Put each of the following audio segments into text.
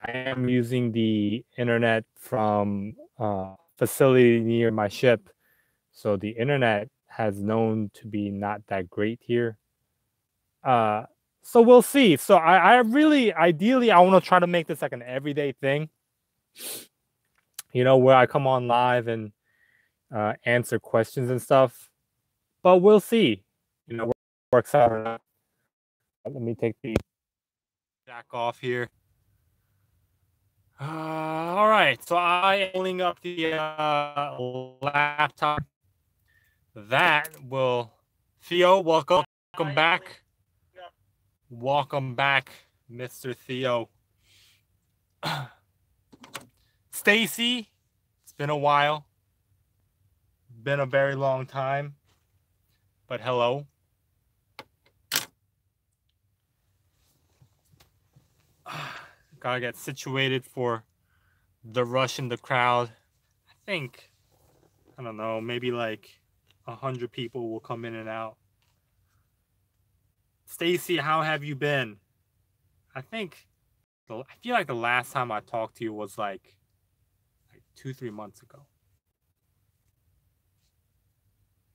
I am using the internet from facility near my ship, so the internet has known to be not that great here. Uh, so we'll see. So I really, ideally, I want to try to make this like an everyday thing. Where I come on live and answer questions and stuff. But we'll see. Works out or not. Let me take the jack off here. All right, so I am pulling up the laptop. That will, Theo, welcome back. Welcome back, Mr. Theo. Stacy, it's been a while. Been a very long time. But hello. Gotta get situated for the rush in the crowd. I think, I don't know, maybe like 100 people will come in and out. Stacy, how have you been? I feel like the last time I talked to you was like 2-3 months ago.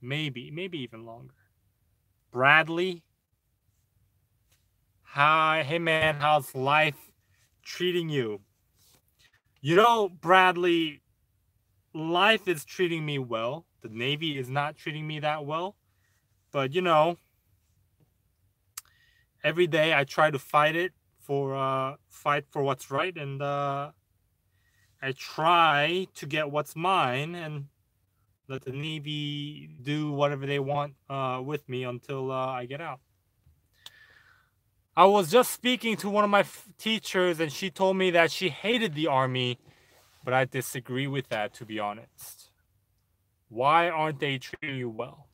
Maybe even longer. Bradley, hi, hey man, how's life treating you? Bradley, life is treating me well. The Navy is not treating me that well. But, every day I try to fight for what's right. And I try to get what's mine and let the Navy do whatever they want with me until I get out. I was just speaking to one of my teachers, and she told me that she hated the Army, but I disagree with that, to be honest. Why aren't they treating you well?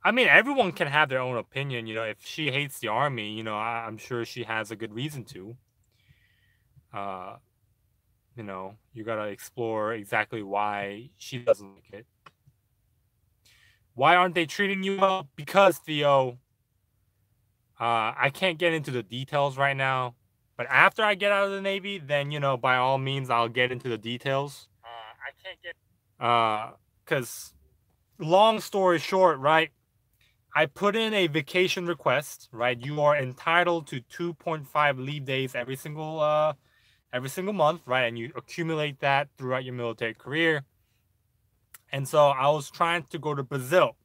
I mean, everyone can have their own opinion. If she hates the Army, I'm sure she has a good reason to. You gotta explore exactly why she doesn't like it. Why aren't they treating you well? Because, Theo, I can't get into the details right now. But after I get out of the Navy, then, by all means, I'll get into the details. Because long story short, right? I put in a vacation request, right? You are entitled to 2.5 leave days every single month, right? And you accumulate that throughout your military career. And so I was trying to go to Brazil.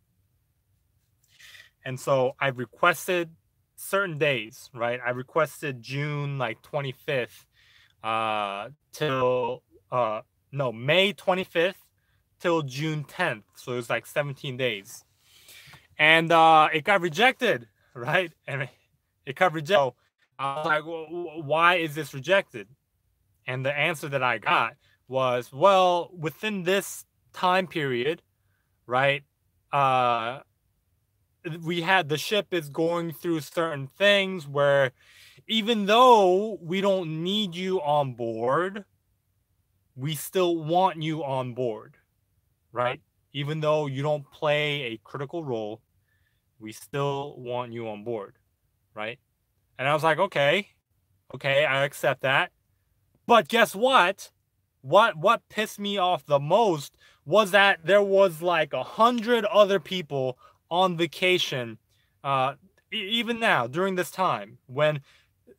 And so I requested certain days, right? I requested June 25th May 25th till June 10th. So it was 17 days. And it got rejected, right? And it got rejected. So I was like, well, why is this rejected? And the answer that I got was, well, within this time period, right? The ship is going through certain things where even though we don't need you on board, we still want you on board, right? Even though you don't play a critical role, we still want you on board, right? And I was like, okay, I accept that. But guess what? What pissed me off the most was that there was 100 other people on vacation, even now during this time, when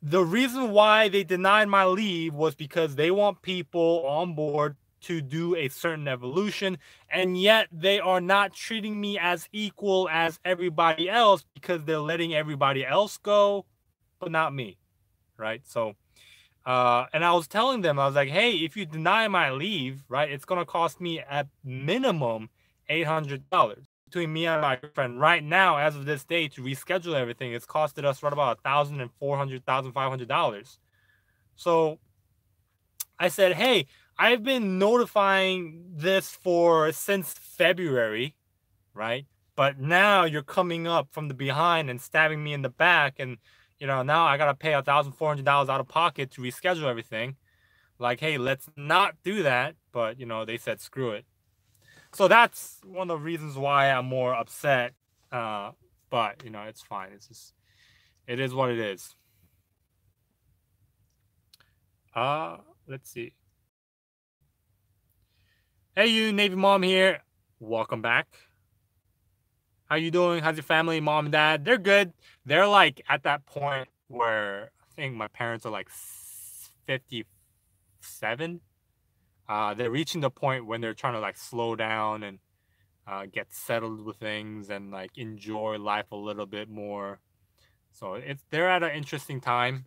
the reason why they denied my leave was because they want people on board to do a certain evolution, and yet they are not treating me as equal as everybody else because they're letting everybody else go, but not me, right? So, and I was telling them, I was like, hey, if you deny my leave, right, it's going to cost me at minimum $800. Between me and my friend right now, as of this day, to reschedule everything, it's costed us right about $1,400, $1,500. So I said, hey, I've been notifying this since February, right? But now you're coming up from the behind and stabbing me in the back, and now I gotta pay $1,400 out of pocket to reschedule everything. Hey, let's not do that. But they said screw it. So that's one of the reasons why I'm more upset. But, it's fine. It is what it is. Let's see. Hey, you Navy mom here. Welcome back. How you doing? How's your family, mom and dad? They're good. They're like at that point where I think my parents are like 57. They're reaching the point when they're trying to like slow down and get settled with things and like enjoy life a little bit more. So they're at an interesting time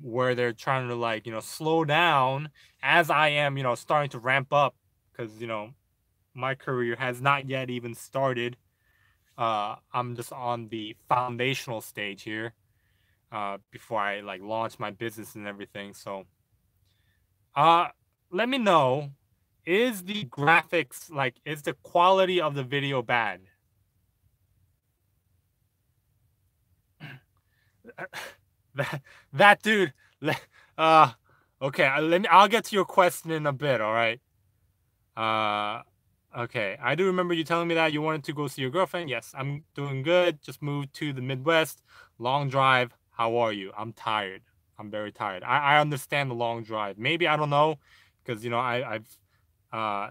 where they're trying to like slow down as I am starting to ramp up because my career has not yet even started. I'm just on the foundational stage here before I like launch my business and everything. So uh let me know, is the graphics like is the quality of the video bad? that dude uh okay, I'll get to your question in a bit, all right? Uh, okay. I do remember you telling me that you wanted to go see your girlfriend. Yes, I'm doing good. Just moved to the Midwest. Long drive. How are you? I'm tired. I'm very tired. I understand the long drive. Maybe I don't know, because I've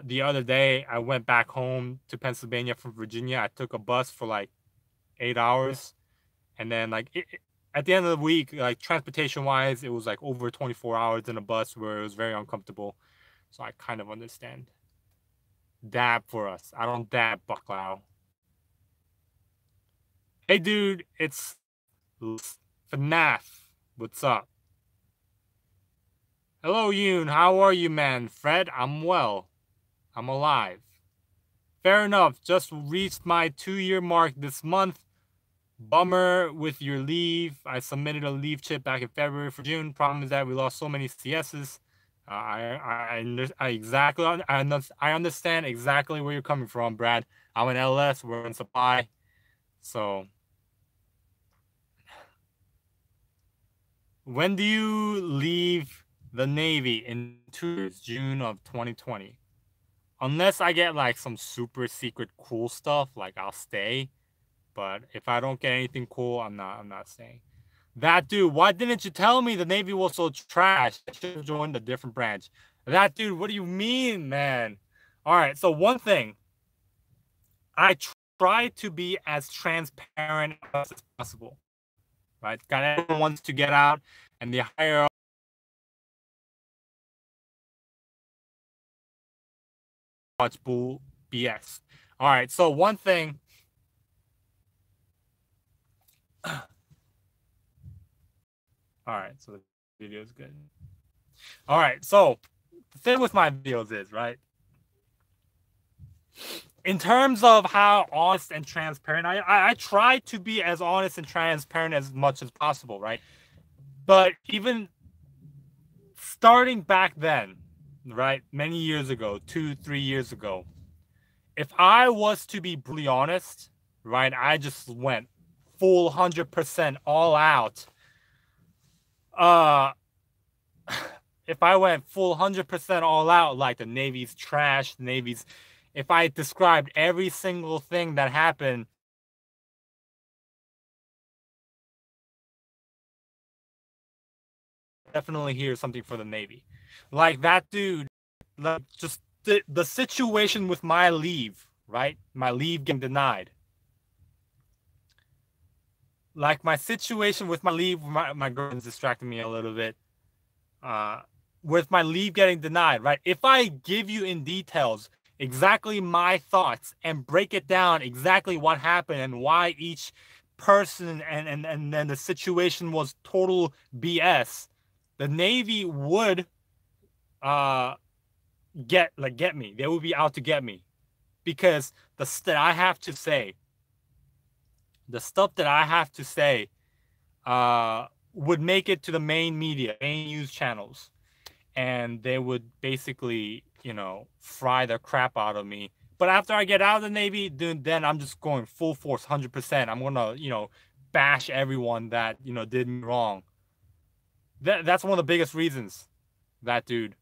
the other day I went back home to Pennsylvania from Virginia. I took a bus for like 8 hours, and then like at the end of the week, like transportation wise, it was like over 24 hours in a bus where it was very uncomfortable. So I kind of understand. Dab for us. I don't dab, Bucklow. Hey, dude, it's FNAF. What's up? Hello, Yoon. How are you, man? Fred, I'm well. I'm alive. Fair enough. Just reached my 2-year mark this month. Bummer with your leave. I submitted a leave chip back in February for June. Problem is that we lost so many CSs. I understand exactly where you're coming from, Brad. I'm an LS. We're in supply. So when do you leave the Navy? In 2 years, June of 2020. Unless I get like some super secret cool stuff, like I'll stay. But if I don't get anything cool, I'm not staying. That dude, why didn't you tell me the Navy was so trash? I should have joined a different branch. That dude, what do you mean, man? All right, so one thing, I try to be as transparent as possible, right? Got everyone wants to get out, and the higher much bull BS. All right, so one thing. All right, so the video is good. All right, so the thing with my videos is, right, in terms of how honest and transparent, I try to be as honest and transparent as much as possible, right? But even starting back then, right, many years ago, 2-3 years ago, if I was to be brutally honest, right, I just went full 100% all out. If I went full 100% all out, like the Navy's trash, the Navy's, if I described every single thing that happened, definitely hear something for the Navy. Like that dude, like just the situation with my leave, right? My leave getting denied. Like my situation with my leave, my girlfriend's distracting me a little bit. With my leave getting denied, right? If I give you in details exactly my thoughts and break it down exactly what happened and why each person and then the situation was total BS, the Navy would get me. They would be out to get me because the stuff that I have to say would make it to the main media, main news channels, and they would basically, fry the crap out of me. But after I get out of the Navy, then I'm just going full force, 100%. I'm gonna, bash everyone that did me wrong. That's one of the biggest reasons, that dude.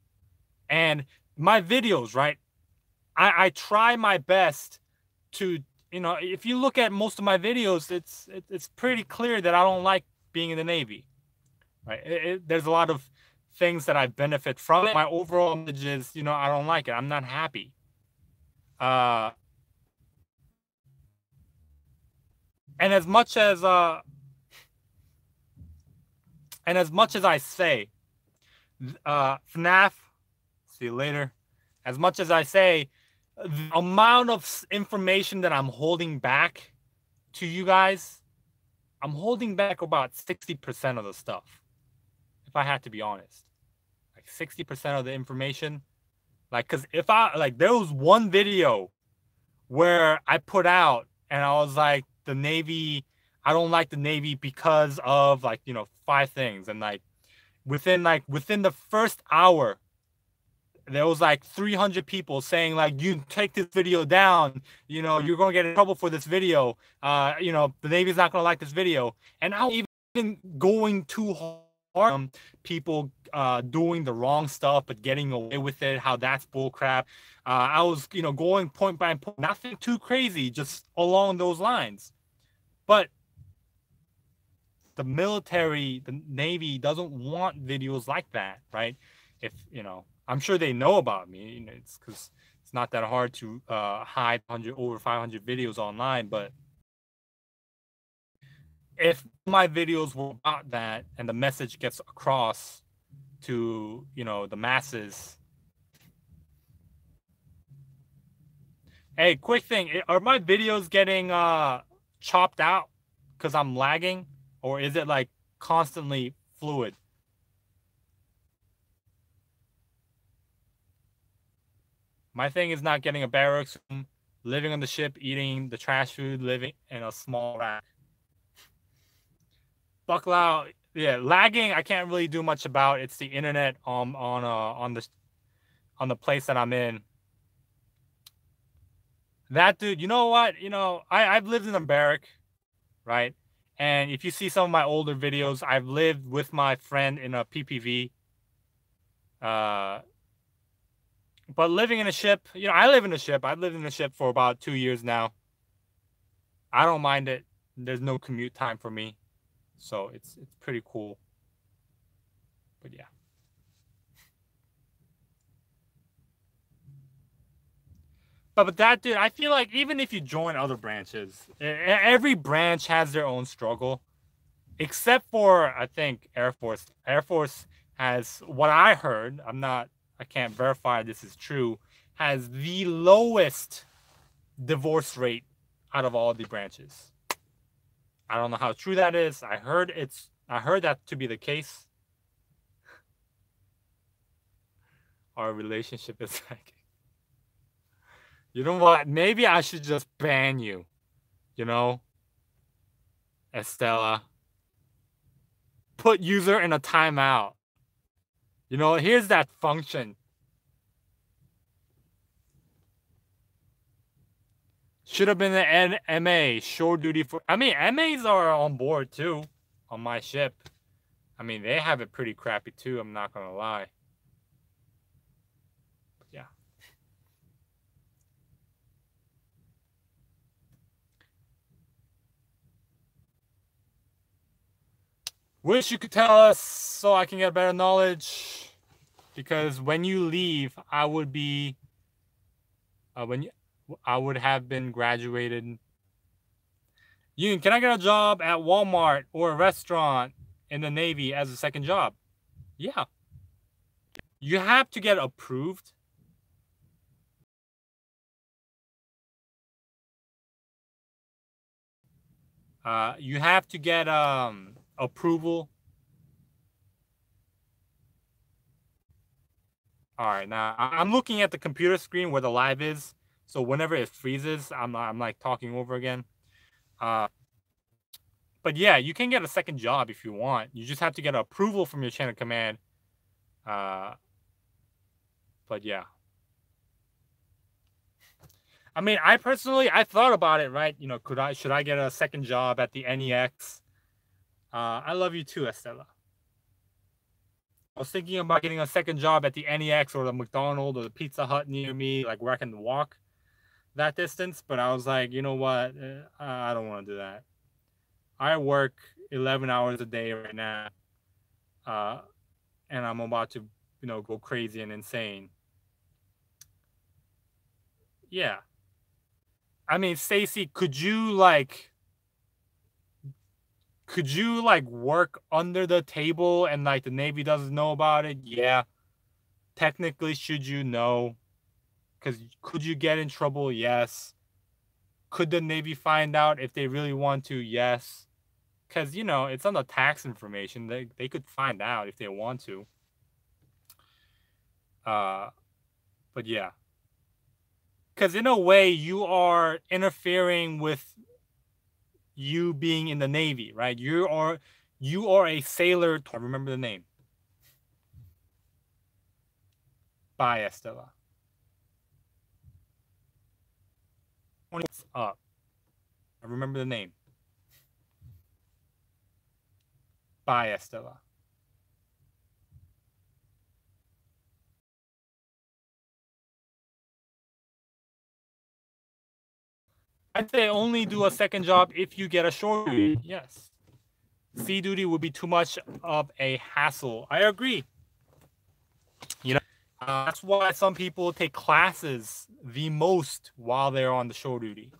And my videos, right? I try my best to, if you look at most of my videos, it's pretty clear that I don't like being in the Navy, right? There's a lot of things that I benefit from it. My overall message is, I don't like it. I'm not happy. And as much as I say, FNAF, see you later. As much as I say, the amount of information that I'm holding back to you guys, I'm holding back about 60% of the stuff. If I had to be honest, like 60% of the information, because if there was one video where I put out and I was like, the Navy, I don't like the Navy because of 5 things, and within the first hour, there was 300 people saying you take this video down, you're gonna get in trouble for this video, the Navy's not gonna like this video. And I was even going too hard, people doing the wrong stuff but getting away with it, how that's bullcrap. I was going point by point, nothing too crazy, just along those lines. But the military, the Navy doesn't want videos like that, right? If I'm sure they know about me. It's because it's not that hard to hide over 500 videos online. But if my videos were about that and the message gets across to the masses. Hey, quick thing: are my videos getting chopped out because I'm lagging, or is it constantly fluid? My thing is not getting a barracks room, living on the ship, eating the trash food, living in a small rack. Buckle out. Yeah, lagging I can't really do much about. It's the internet on the place that I'm in. That dude, you know what? I've lived in a barrack, right? And if you see some of my older videos, I've lived with my friend in a PPV. But living in a ship, I live in a ship. I've lived in a ship for about 2 years now. I don't mind it. There's no commute time for me. So it's pretty cool. But yeah. But that, dude, I feel like even if you join other branches, every branch has their own struggle. Except for, I think, Air Force. Air Force has, what I heard, I can't verify this is true, has the lowest divorce rate out of all the branches. I don't know how true that is. I heard that to be the case. Our relationship is you know what? Maybe I should just ban you. Estella. Put user in a timeout. Here's that function. Should have been an MA, shore duty for... MAs are on board too, on my ship. They have it pretty crappy too, I'm not gonna lie. But yeah. Wish you could tell us so I can get better knowledge. Because when you leave, I would be... I would have been graduated. Yoon, can I get a job at Walmart or a restaurant in the Navy as a second job? Yeah. You have to get approved. You have to get approval. All right, now I'm looking at the computer screen where the live is. So whenever it freezes, I'm talking over again. But yeah, you can get a second job if you want. You just have to get approval from your chain of command. But yeah. I personally, I thought about it, right? Should I get a second job at the NEX? I love you too, Estella. I was thinking about getting a second job at the NEX or the McDonald's or the Pizza Hut near me, where I can walk that distance. But I was like, you know what? I don't want to do that. I work 11 hours a day right now. and I'm about to, go crazy and insane. Yeah. I mean, Stacy, could you work under the table and like the Navy doesn't know about it? Yeah. Technically, should you know? Because could you get in trouble? Yes. Could the Navy find out if they really want to? Yes. Because, it's on the tax information. They could find out if they want to. But yeah. Because in a way, you are interfering with you being in the Navy, right? You are a sailor. I remember the name. Bye, Estella. What's up? I remember the name. Bye, Estella. I'd say only do a second job if you get a shore duty. Yes. Sea duty would be too much of a hassle. I agree. That's why some people take classes the most while they're on the shore duty.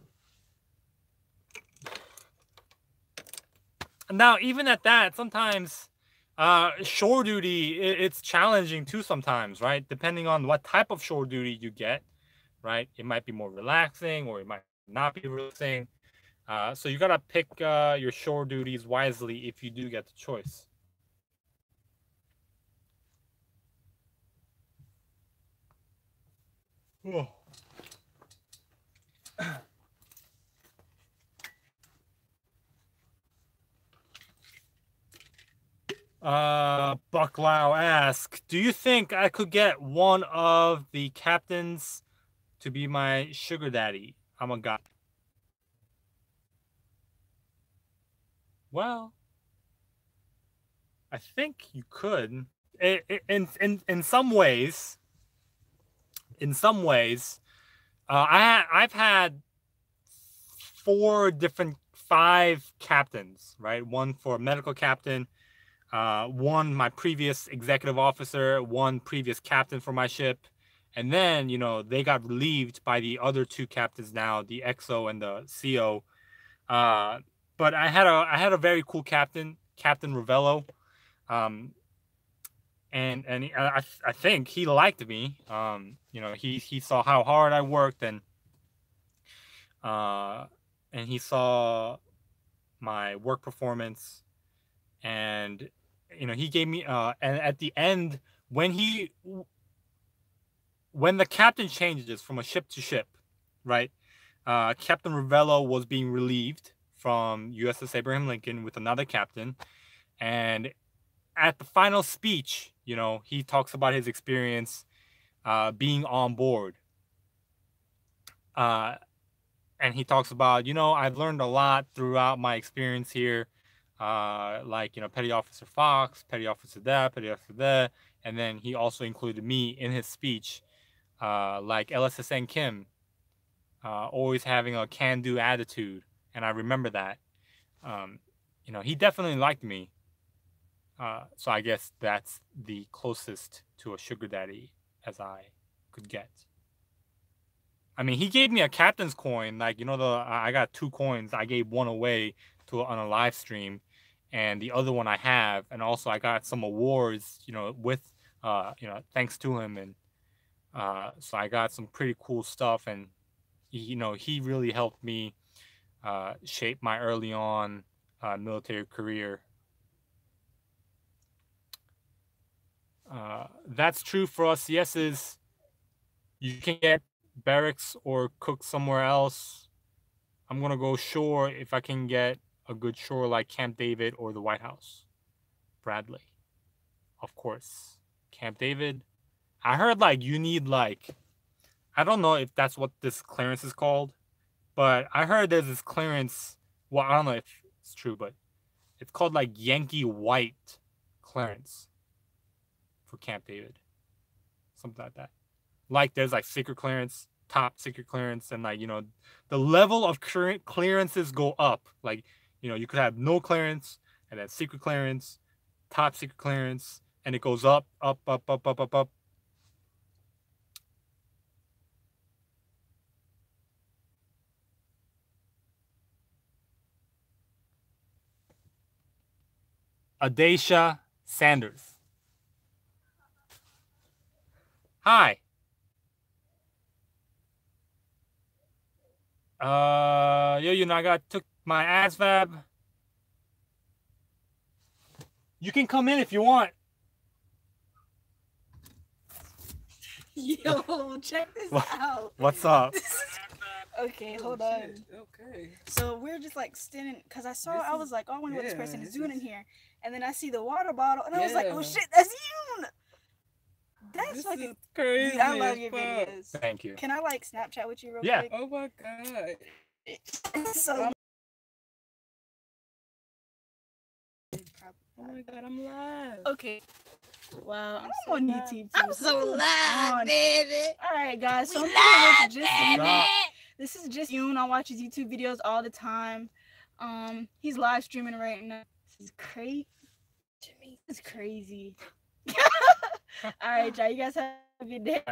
Now, even at that, sometimes shore duty, it's challenging too sometimes, right? Depending on what type of shore duty you get, right? It might be more relaxing or it might not be relaxing. So you got to pick your shore duties wisely if you do get the choice. Oh. Bucklow asks, do you think I could get one of the captains to be my sugar daddy? I'm a guy. Well, I think you could. In some ways. In some ways, I've had 5 captains, right? One for medical captain, one my previous executive officer, one previous captain for my ship, and then they got relieved by the other 2 captains now, the XO and the CO. But I had a very cool captain, Captain Ravello, and I think he liked me. He saw how hard I worked, and he saw my work performance, and he gave me and at the end when the captain changes from a ship to ship, right? Captain Ravello was being relieved from USS Abraham Lincoln with another captain, and at the final speech, he talks about his experience being on board. And he talks about, I've learned a lot throughout my experience here. Petty Officer Fox, Petty Officer that, Petty Officer that. And then he also included me in his speech, like LSSN Kim, always having a can-do attitude. And I remember that. He definitely liked me. So I guess that's the closest to a sugar daddy as I could get. I mean, he gave me a captain's coin. I got 2 coins. I gave one away on a live stream, and the other one I have. And also I got some awards, with, thanks to him. And so I got some pretty cool stuff. And, he really helped me shape my early on military career. That's true for us. Yeses. You can get barracks or cook somewhere else. I'm gonna go shore if I can get a good shore like Camp David or the White House. Bradley, of course. Camp David. I heard you need I don't know if that's what this clearance is called, but I heard there's this clearance. Well, I don't know if it's true, but it's called Yankee White clearance for Camp David, something like that. There's secret clearance, top secret clearance, and the level of current clearances go up. You could have no clearance, and then secret clearance, top secret clearance, and it goes up, up, up, up, up, up, up. Adacia Sanders. Hi. Yo, you know, I took my ASVAB. You can come in if you want. Yo, check this out. What's up? Okay, hold on. Okay. So we're just like standing, because I was like, oh, I wonder what this person is doing in here. And then I see the water bottle, and I was like, oh shit, that's Yoon! That's fucking crazy. Dude, I love your videos. Thank you. Can I like Snapchat with you real quick? Oh my god. So Oh my god, I'm live. okay. Wow, I'm on YouTube too. I'm so live, baby. Alright guys, so this is just Yoon. I watch his YouTube videos all the time. He's live streaming right now. This is crazy. This is crazy. Alright, y'all, you guys have a good day.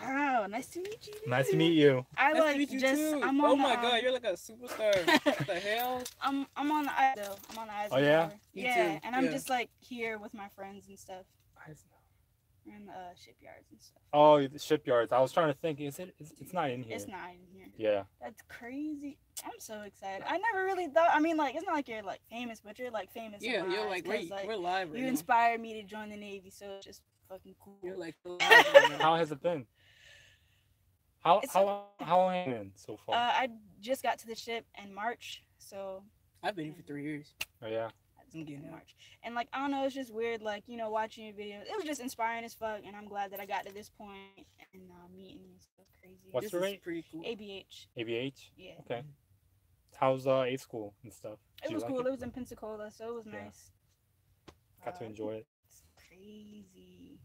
Oh, nice to meet you. Dude. Nice to meet you. I Nice like to meet you just too. I'm on oh my god, you're like a superstar. What the hell? I'm on the though. I'm on the Eisner. Oh yeah? Tower. Me Yeah, too. and I'm Yeah. just like here with my friends and stuff. We're in the shipyards and stuff. Oh, the shipyards. I was trying to think. It's not in here. It's not in here. Yeah. That's crazy. I'm so excited. I never really thought. I mean, like, it's not like you're like famous, but you're like famous. Yeah, in my you're eyes, like, 'cause, we're live right you now. inspired me to join the Navy, so it's just fucking cool. You're like live right now. How has it been? How long have you been so far? I just got to the ship in March, so I've been here for 3 years. Oh yeah. I just got in March. And like, I don't know, it's just weird, like, you know, watching your videos. It was just inspiring as fuck, and I'm glad that I got to this point and meeting you. So crazy. What's This your is rate? pretty cool. ABH. ABH. Yeah. Okay. How's A school and stuff? It Did you was like cool. It was in Pensacola, so it was Yeah. nice. Got to enjoy it. It's crazy.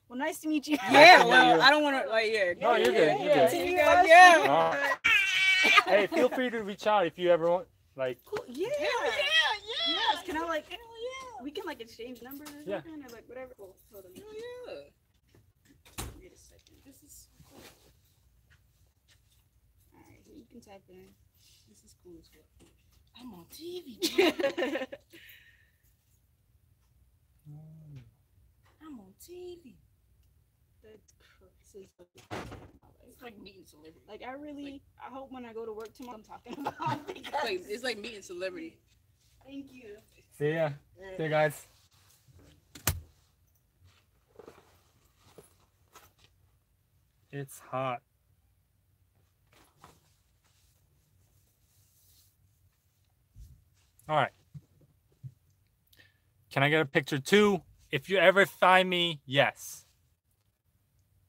Well, nice to meet you. Yeah, to well, meet you. I don't want to, like, yeah. No, you're good. You're Yeah, good. yeah. Yeah. Hey, feel free to reach out if you ever want. Like, Cool. Yeah. Yeah. Yes. Can I like? We can like exchange numbers or Yeah. something, or like whatever. Oh, hold on. Yeah. Wait a second. This is so cool. All right, here you can type in. This is cool as well. I'm on TV. I'm on TV. That's crazy. It's like meeting celebrity. Like I hope when I go to work tomorrow, I'm talking about because It's like meeting celebrity. thank you. see ya. See ya, guys. It's hot. All right. Can I get a picture too? If you ever find me, yes.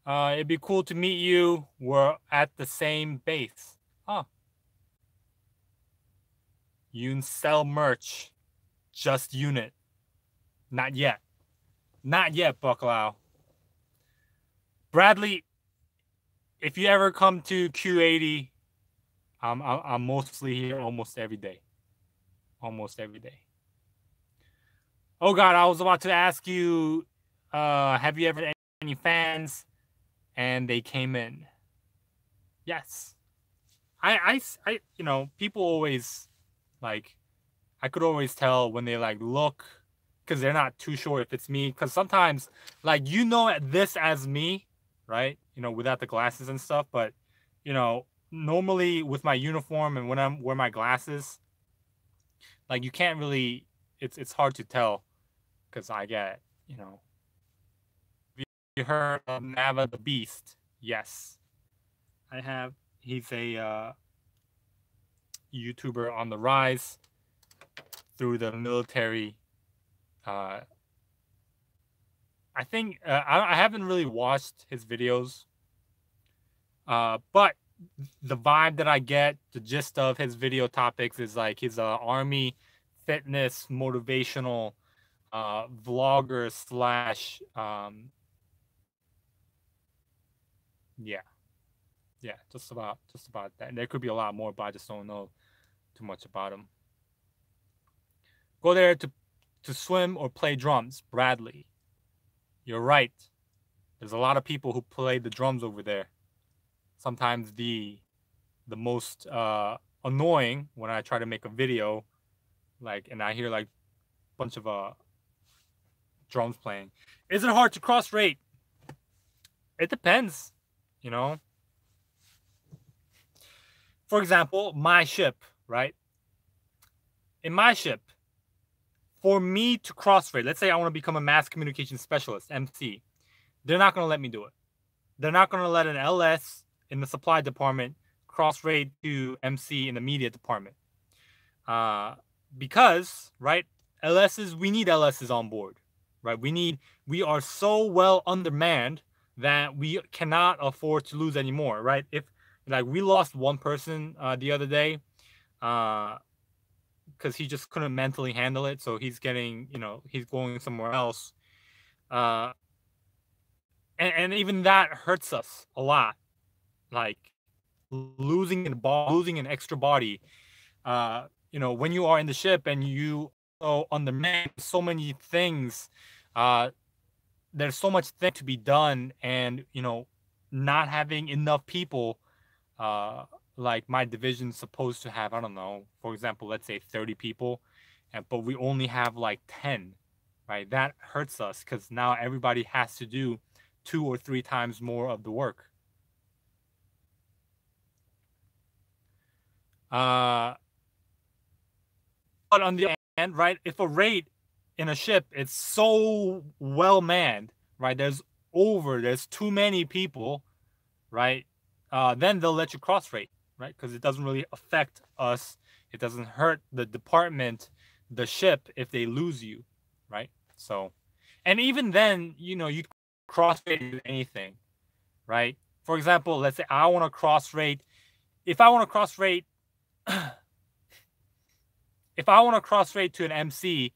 It'd be cool to meet you. We're at the same base. Oh. Yoon sell merch. Just unit. Not yet. Not yet, Buckalao. Bradley, if you ever come to Q80, I'm mostly here almost every day. Almost every day. Oh God, I was about to ask you, have you ever had any fans? And they came in. Yes. I you know, people always like, I could always tell when they like look, because they're not too sure if it's me. Because sometimes, like, you know this as me, right? You know, without the glasses and stuff. But, you know, normally with my uniform and when I'm wearing my glasses, like, you can't really, it's hard to tell because I get, you know. You heard of Nava the Beast? Yes. I have. He's a YouTuber on the rise through the military. I think I haven't really watched his videos, but the vibe that I get, the gist of his video topics is like he's a army fitness motivational vlogger slash yeah, just about that. And there could be a lot more, but I just don't know too much about him. Go there to swim or play drums. Bradley, you're right. There's a lot of people who play the drums over there. Sometimes the most annoying when I try to make a video, like, and I hear like a bunch of drums playing. Is it hard to cross rate? It depends, you know. For example, my ship, right? In my ship, for me to cross rate, let's say I want to become a mass communication specialist, MC, they're not going to let me do it. They're not going to let an LS in the supply department cross rate to MC in the media department. Because, right, we need LSs on board, right? We are so well undermanned that we cannot afford to lose anymore, right? If like we lost one person the other day, because he just couldn't mentally handle it, so he's getting, he's going somewhere else, and even that hurts us a lot, like losing an extra body. When you are in the ship and you are undermanned, so many things, there's so much thing to be done, and not having enough people, like my division's supposed to have, I don't know, for example, let's say 30 people, but we only have like 10, right? That hurts us because now everybody has to do 2 or 3 times more of the work. But on the other hand, right, if a rate in a ship is so well manned, right, there's too many people, right, then they'll let you cross rate, right, because it doesn't really affect us. It doesn't hurt the department, the ship, if they lose you, right? So, and even then, you cross rate anything, right? For example, let's say I want to cross rate. If I want to cross rate to an MC,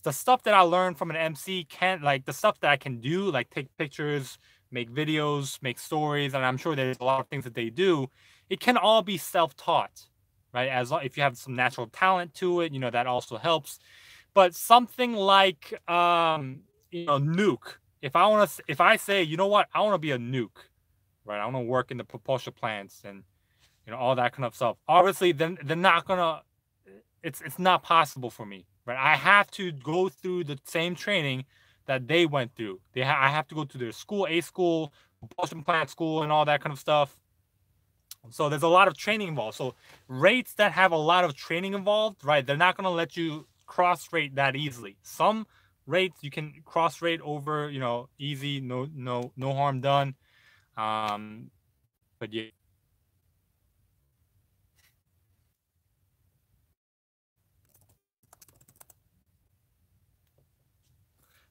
the stuff that I learned from an MC the stuff that I can do, like take pictures, make videos, make stories, and I'm sure there's a lot of things that they do. It can all be self-taught, right? If you have some natural talent to it, that also helps. But something like nuke. If I say, you know what, I want to be a nuke, right? I want to work in the propulsion plants and all that kind of stuff. Obviously, then they're not gonna. It's not possible for me, right? I have to go through the same training that they went through. I have to go to their school, propulsion plant school, and all that kind of stuff. So there's a lot of training involved. So rates that have a lot of training involved, right? They're not gonna let you cross rate that easily. Some rates you can cross rate over, easy, no harm done. But yeah.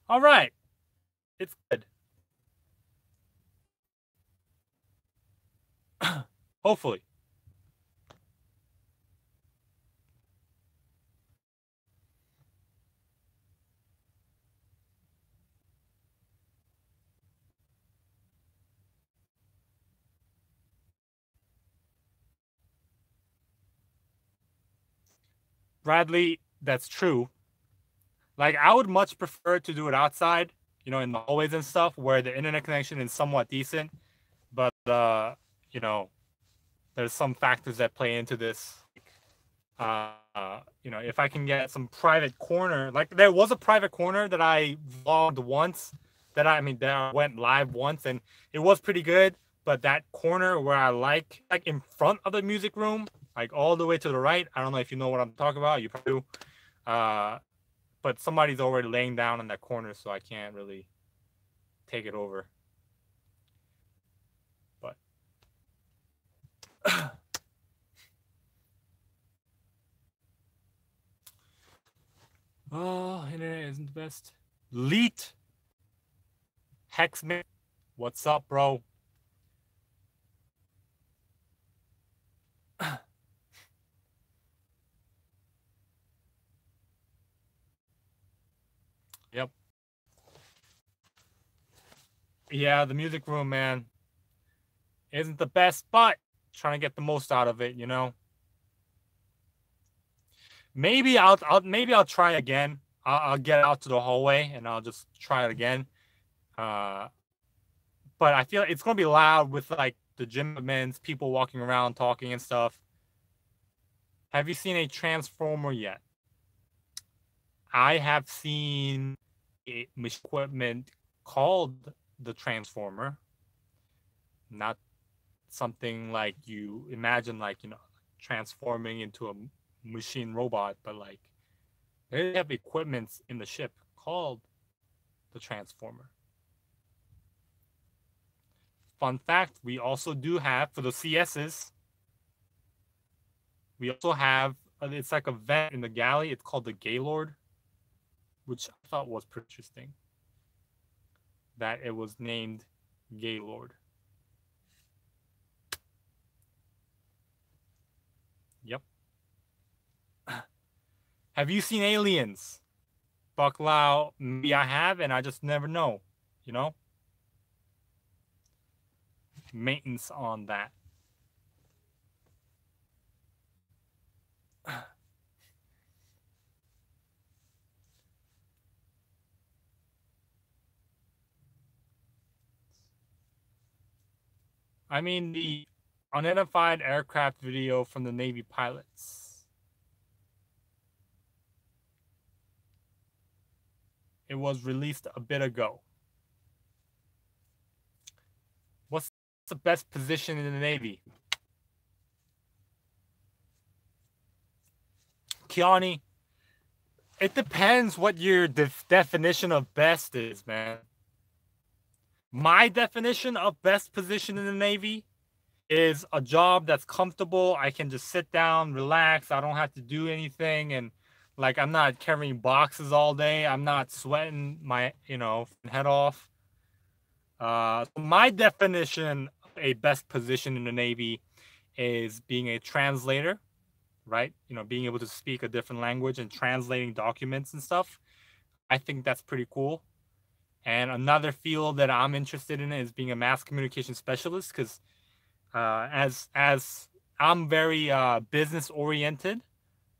All right. It's good. Hopefully. Bradley, that's true. Like, I would much prefer to do it outside, in the hallways and stuff, where the internet connection is somewhat decent. But, there's some factors that play into this. If I can get some private corner, like there was a private corner that I vlogged once, that I went live once, and it was pretty good. But that corner where I like in front of the music room, like all the way to the right, I don't know if you know what I'm talking about. You probably do. But somebody's already laying down in that corner, so I can't really take it over. But oh, internet isn't the best. Leet Hexman, what's up, bro? Yep. Yeah, the music room, man, isn't the best, but trying to get the most out of it, Maybe I'll try again. I'll get out to the hallway and I'll just try it again. But I feel it's gonna be loud with like the gym admins, people walking around talking and stuff. Have you seen a transformer yet? I have seen a equipment called the transformer. Not something like you imagine, like, you know, transforming into a machine robot, but like they have equipments in the ship called the transformer. Fun fact, we also do have, for the CSs, we also have, it's like a vent in the galley. It's called the Gaylord, which I thought was pretty interesting. That it was named Gaylord. Yep. Have you seen Aliens? Bucklau, maybe I have, and I just never know, you know? Maintenance on that. I mean, the unidentified aircraft video from the Navy pilots. It was released a bit ago. What's the best position in the Navy? Kiani, it depends what your definition of best is, man. My definition of best position in the Navy is a job that's comfortable. I can just sit down, relax. I don't have to do anything. And like, I'm not carrying boxes all day. I'm not sweating my, you know, head off. My definition of a best position in the Navy is being a translator, right? You know, being able to speak a different language and translating documents and stuff. I think that's pretty cool. And another field that I'm interested in is being a mass communication specialist, because as I'm very business oriented,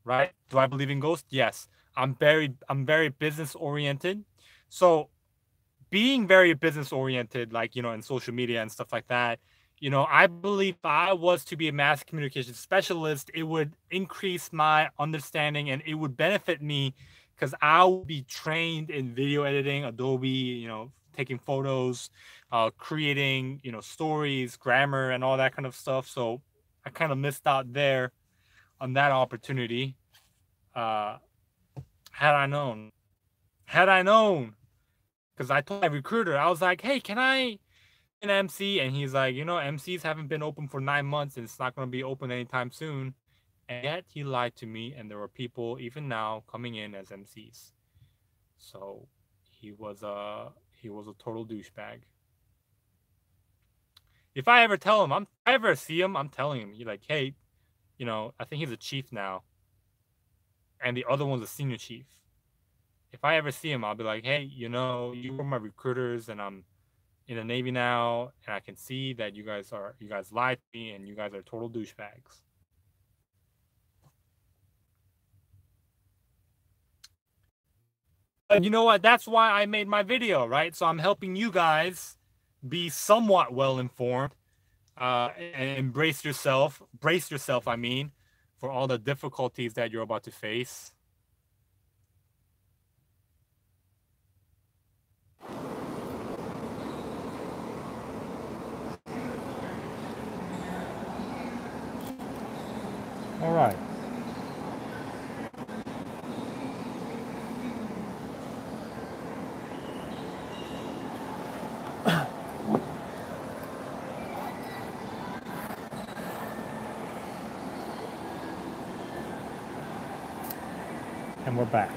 right? Do I believe in ghosts? Yes. I'm very business oriented. So being very business oriented, like, you know, in social media and stuff like that, you know, I believe if I was to be a mass communication specialist, it would increase my understanding and it would benefit me, because I will be trained in video editing, Adobe, you know, taking photos, creating, you know, stories, grammar, and all that kind of stuff. So I kind of missed out there on that opportunity. Had I known, because I told my recruiter, I was like, hey, can I an MC? And he's like, you know, MCs haven't been open for 9 months and it's not going to be open anytime soon. And yet he lied to me, and there were people even now coming in as MCs. So he was a total douchebag. If I ever tell him, if I ever see him, I'm telling him, you're like, hey, you know, I think he's a chief now, and the other one's a senior chief. If I ever see him, I'll be like, hey, you know, you were my recruiters, and I'm in the Navy now, and I can see that you guys lied to me, and you guys are total douchebags. And you know what? That's why I made my video, right? So I'm helping you guys be somewhat well informed, and brace yourself, I mean, for all the difficulties that you're about to face. All right. And we're back.